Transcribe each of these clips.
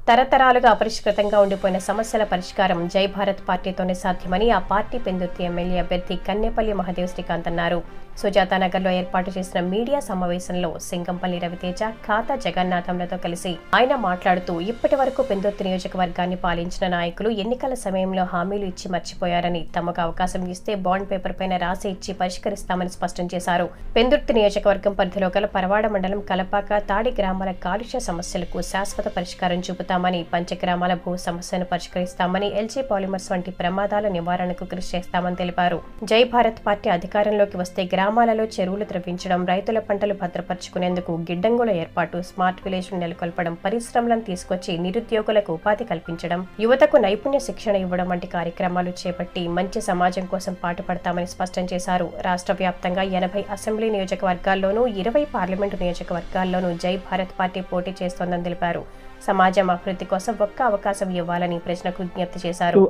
తరతరాలుగా అపరిష్కృతంగా ఉండిపోయిన సమస్యల పరిష్కారం జై భారత్ పార్టీతోనే సాధ్యమని ఆ పార్టీ పెందుర్తి ఎమ్మెల్యే అభ్యర్థి కన్నెపల్లి మహదేవ్ శ్రీకాంత్ అన్నారు. సుజాతానగర్లో ఏర్పాటు చేసిన మీడియా సమావేశంలో సింగంపల్లి రవితేజ, ఖాతా జగన్నాథంలతో కలిసి ఆయన మాట్లాడుతూ ఇప్పటి వరకు పెందుర్తి నియోజకవర్గాన్ని పాలించిన నాయకులు ఎన్నికల సమయంలో హామీలు ఇచ్చి మర్చిపోయారని, తమకు అవకాశం ఇస్తే బాండ్ పేపర్ పైన రాసి ఇచ్చి పరిష్కరిస్తామని స్పష్టం చేశారు. పెందుర్తి నియోజకవర్గం పరిధిలో గల పరవాడ మండలం కలపాక, తాడి గ్రామాల కాలుష్య సమస్యలకు శాశ్వత పరిష్కారం చూపుతామని, పంచగ్రామాల భూ సమస్యను పరిష్కరిస్తామని, ఎల్జీ పాలిమర్స్ వంటి ప్రమాదాల నివారణకు కృషి చేస్తామని తెలిపారు. జై భారత్ పార్టీ అధికారంలోకి వస్తే గ్రామాలలో చెరువులు త్రవ్వించడం, రైతుల పంటలు భద్రపరుచుకునేందుకు గిడ్డంగుల ఏర్పాటు, స్మార్ట్ విలేజ్ నెలకొల్పడం, పరిశ్రమలను తీసుకొచ్చి నిరుద్యోగులకు ఉపాధి కల్పించడం, యువతకు నైపుణ్య శిక్షణ ఇవ్వడం వంటి కార్యక్రమాలు చేపట్టి మంచి సమాజం కోసం పాటుపడతామని స్పష్టం చేశారు. రాష్ట్ర వ్యాప్తంగా 80 అసెంబ్లీ నియోజకవర్గాల్లోనూ 20 పార్లమెంటు నియోజకవర్గాల్లోనూ జై భారత్ పార్టీ పోటీ చేస్తోందని తెలిపారు. సమాజం అభివృద్ధి కోసం ఒక్క అవకాశం ఇవ్వాలని ప్రజలకు విజ్ఞప్తి చేశారు.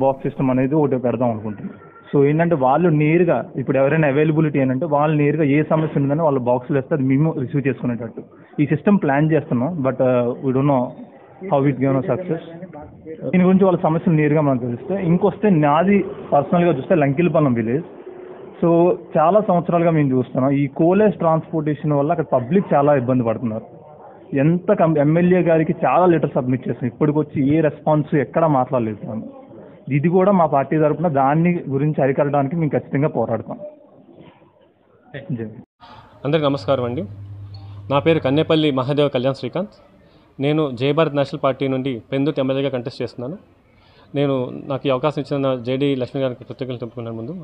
బాక్స్ సిస్టమ్ అనేది ఒకటి పెడదాం అనుకుంటున్నాం. సో ఏంటంటే వాళ్ళు నేరుగా ఇప్పుడు ఎవరైనా అవైలబిలిటీ ఏంటంటే వాళ్ళు నేరుగా ఏ సమస్య ఉందని వాళ్ళు బాక్సులు వేస్తే అది మేము రిసీవ్ చేసుకునేటట్టు ఈ సిస్టమ్ ప్లాన్ చేస్తున్నాం. But we don't know how it give success. దీని గురించి వాళ్ళ సమస్యలు నేరుగా మనకు తెలిస్తే. ఇంకొస్తే నాది పర్సనల్గా చూస్తే లంకిలపాలెం విలేజ్. సో చాలా సంవత్సరాలుగా మేము చూస్తున్నాం ఈ కోలేజ్ ట్రాన్స్పోర్టేషన్ వల్ల అక్కడ పబ్లిక్ చాలా ఇబ్బంది పడుతున్నారు. ఎంత ఎమ్మెల్యే గారికి చాలా లెటర్ సబ్మిట్ చేస్తాం, ఇప్పటికొచ్చి ఏ రెస్పాన్స్ ఎక్కడా మాట్లాడలేదు. ఇది కూడా మా పార్టీ తరఫున దాన్ని గురించి అరికట్టడానికి మేము ఖచ్చితంగా పోరాడతాం. అందరికీ నమస్కారం అండి. నా పేరు కన్నెపల్లి మహదేవ్ కళ్యాణ్ శ్రీకాంత్. నేను జై భారత్ నేషనల్ పార్టీ నుండి పెందుర్తి ఎమ్మెల్యేగా కంటెస్ట్ చేస్తున్నాను. నాకు ఈ అవకాశం ఇచ్చిన జేడీ లక్ష్మీ గారికి కృతజ్ఞతలు తెలుపుకున్నాను ముందు.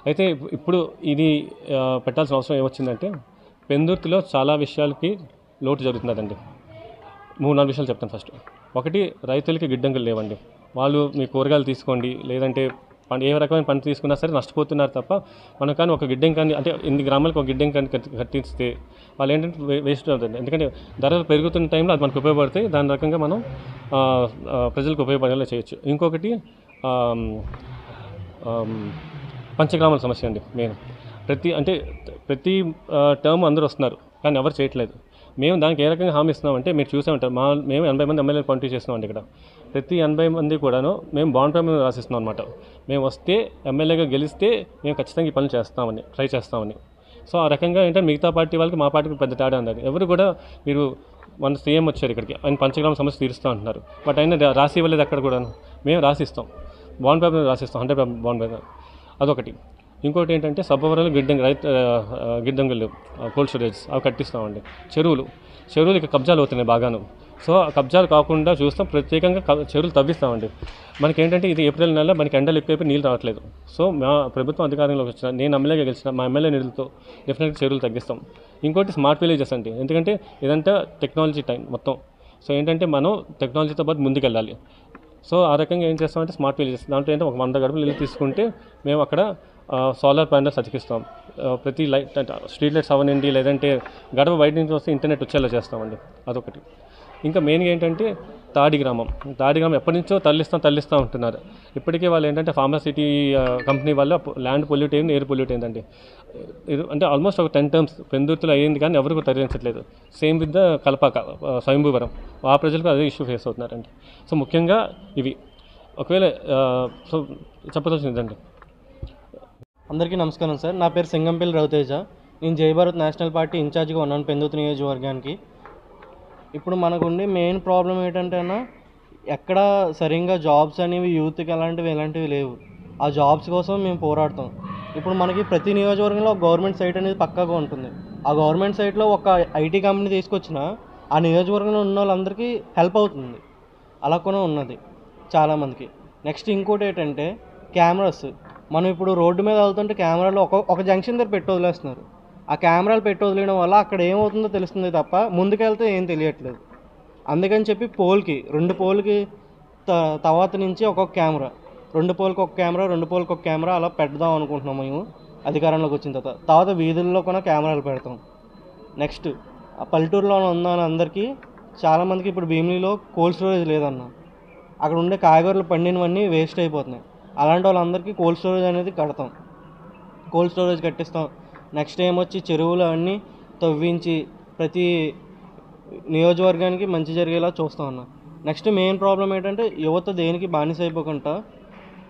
అయితే ఇప్పుడు ఇది పెట్టాల్సిన అవసరం ఏమొచ్చిందంటే పెందుర్తిలో చాలా విషయాలకి లోటు జరుగుతున్నదండి. 3-4 విషయాలు చెప్తాను. ఫస్ట్ ఒకటి, రైతులకి గిడ్డంగులు లేవండి. వాళ్ళు మీ కూరగాయలు తీసుకోండి, లేదంటే ఏ రకమైన పంట తీసుకున్నా సరే నష్టపోతున్నారు తప్ప మనం కానీ ఒక గిడ్డంగి కానీ అంటే 8 గ్రామాలకు ఒక గిడ్డంగి కానీ కట్టిస్తే వాళ్ళు ఏంటంటే వేస్ట్ అవుతుంది. ఎందుకంటే ధరలు పెరుగుతున్న టైంలో అది మనకు ఉపయోగపడతాయి. దాని రకంగా మనం ప్రజలకు ఉపయోగపడేలా చేయొచ్చు. ఇంకొకటి పంచగ్రామాల సమస్య అండి. మెయిన్ ప్రతి టర్మ్ అందరూ వస్తున్నారు కానీ ఎవరు చేయట్లేదు. మేము దానికి ఏ రకంగా హామీ ఇస్తున్నామంటే మీరు చూసే ఉంటారు. మేము 80 మంది ఎమ్మెల్యేలు పోటీ చేస్తున్నామండి. ఇక్కడ ప్రతి 80 మంది కూడాను మేము బాండ్ పేపర్ రాసిస్తున్నాం అనమాట. మేము వస్తే ఎమ్మెల్యేగా గెలిస్తే మేము ఖచ్చితంగా ఈ పనులు చేస్తామని ట్రై చేస్తామని. సో ఆ రకంగా ఏంటంటే మిగతా పార్టీ వాళ్ళకి మా పార్టీకి పెద్ద తేడా ఉంది. ఎవరు కూడా మీరు మన సీఎం వచ్చారు ఇక్కడికి, ఆయన పంచగ్రామ సమస్య తీరుస్తూ అంటున్నారు. బట్ ఆయన రాసి ఇవ్వలేదు అక్కడ కూడాను. మేము రాసిస్తాం, బాండ్ పేపర్ రాసిస్తాం, 100 బాండ్ పేపర్. అదొకటి. ఇంకోటి ఏంటంటే సబ్బవరాలు గిడ్డంగులు కోల్డ్ స్టోరేజ్ అవి కట్టిస్తామండి. చెరువులు ఇక కబ్జాలు అవుతున్నాయి బాగాను. సో ఆ కబ్జాలు కాకుండా చూస్తాం, ప్రత్యేకంగా చెరువులు తవ్విస్తామండి. మనకేంటంటే ఇది ఏప్రిల్ నెల మనకి ఎండలు ఎక్కువైపోయి నీళ్ళు రావట్లేదు. సో మా ప్రభుత్వం అధికారంలోకి వచ్చిన నేను ఎమ్మెల్యేగా గెలిచిన మా ఎమ్మెల్యే నిధులతో డెఫినెట్గా చెరువులు తగ్గిస్తాం. ఇంకోటి స్మార్ట్ విలేజెస్ అండి. ఎందుకంటే ఇదంతా టెక్నాలజీ టైం మొత్తం. సో ఏంటంటే మనం టెక్నాలజీతో పాటు ముందుకెళ్ళాలి. సో ఆ రకంగా ఏం చేస్తామంటే స్మార్ట్ విలేజెస్ దాంట్లో ఏంటంటే ఒక 100 గడపలు ఇల్లు తీసుకుంటే మేము అక్కడ సోలార్ ప్యానల్స్ అతికిస్తాం. ప్రతి లైట్ అంటే స్ట్రీట్ లైట్స్ అవనండి, లేదంటే గడప బయట నుంచి వస్తే ఇంటర్నెట్ వచ్చేలా చేస్తామండి. అదొకటి. ఇంకా మెయిన్గా ఏంటంటే తాడి గ్రామం ఎప్పటి నుంచో తరలిస్తూ ఉంటున్నారు. ఇప్పటికే వాళ్ళు ఏంటంటే ఫార్మాసిటీ కంపెనీ వల్ల ల్యాండ్ పొల్యూట్ అయింది, ఎయిర్ పొల్యూట్ అయిందండి. అంటే ఆల్మోస్ట్ ఒక 10 టర్మ్స్ పెందుర్తిలో అయ్యింది కానీ ఎవరికి తరలించట్లేదు. సేమ్ విత్ ద కలపాక స్వయంభూవరం ఆ ప్రజలకు అదే ఇష్యూ ఫేస్ అవుతున్నారండి. సో ముఖ్యంగా ఇవి ఒకవేళ సో చెప్పదలసిందండి. అందరికీ నమస్కారం సార్. నా పేరు సింగంపల్లి రవితేజ. నేను జై భారత్ నేషనల్ పార్టీ ఇన్ఛార్జ్గా ఉన్నాను పెందుర్తి నియోజకవర్గానికి. ఇప్పుడు మనకుండే మెయిన్ ప్రాబ్లం ఏంటంటే ఎక్కడ సరిగ్గా జాబ్స్ అనేవి యూత్కి ఇలాంటివి లేవు. ఆ జాబ్స్ కోసం మేము పోరాడతాం. ఇప్పుడు మనకి ప్రతి నియోజకవర్గంలో ఒక గవర్నమెంట్ సైట్ అనేది పక్కాగా ఉంటుంది. ఆ గవర్నమెంట్ సైట్లో ఒక ఐటీ కంపెనీ తీసుకొచ్చినా ఆ నియోజకవర్గంలో ఉన్న వాళ్ళందరికీ హెల్ప్ అవుతుంది. అలా కూడా ఉన్నది చాలామందికి. నెక్స్ట్ ఇంకోటి ఏంటంటే కెమెరాస్. మనం ఇప్పుడు రోడ్డు మీద వెళ్తుంటే కెమెరాలు ఒక జంక్షన్ దగ్గర పెట్టి వదిలేస్తున్నారు. ఆ కెమెరాలు పెట్టి వదిలేయడం వల్ల అక్కడ ఏమవుతుందో తెలుస్తుంది తప్ప ముందుకెళ్తే ఏం తెలియట్లేదు. అందుకని చెప్పి రెండు పోల్కి తర్వాత నుంచి ఒక్కొక్క కెమెరా, 2 పోల్కి ఒక కెమెరా, 2 పోల్కి ఒక కెమెరా అలా పెడదాం అనుకుంటున్నాం మేము అధికారంలోకి వచ్చిన తర్వాత వీధుల్లో కూడా కెమెరాలు పెడతాం. నెక్స్ట్ ఆ పల్లెటూరులో ఉన్న అందరికీ చాలామందికి ఇప్పుడు భీమిలీలో కోల్డ్ స్టోరేజ్ లేదన్న. అక్కడ ఉండే కాయగూరలు పండినవన్నీ వేస్ట్ అయిపోతున్నాయి. అలాంటి వాళ్ళందరికీ కోల్డ్ స్టోరేజ్ అనేది కోల్డ్ స్టోరేజ్ కట్టిస్తాం. నెక్స్ట్ ఏమొచ్చి చెరువులు అన్నీ తవ్వించి ప్రతి నియోజకవర్గానికి మంచి జరిగేలా చూస్తాం అన్న. నెక్స్ట్ మెయిన్ ప్రాబ్లం ఏంటంటే యువత దేనికి బానిస అయిపోకుండా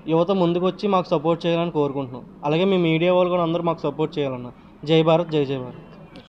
యువత ముందుకు వచ్చి మాకు సపోర్ట్ చేయాలని కోరుకుంటున్నాం. అలాగే మీ మీడియా వాళ్ళు కూడా అందరూ మాకు సపోర్ట్ చేయాలన్న. జై భారత్, జై జై భారత్.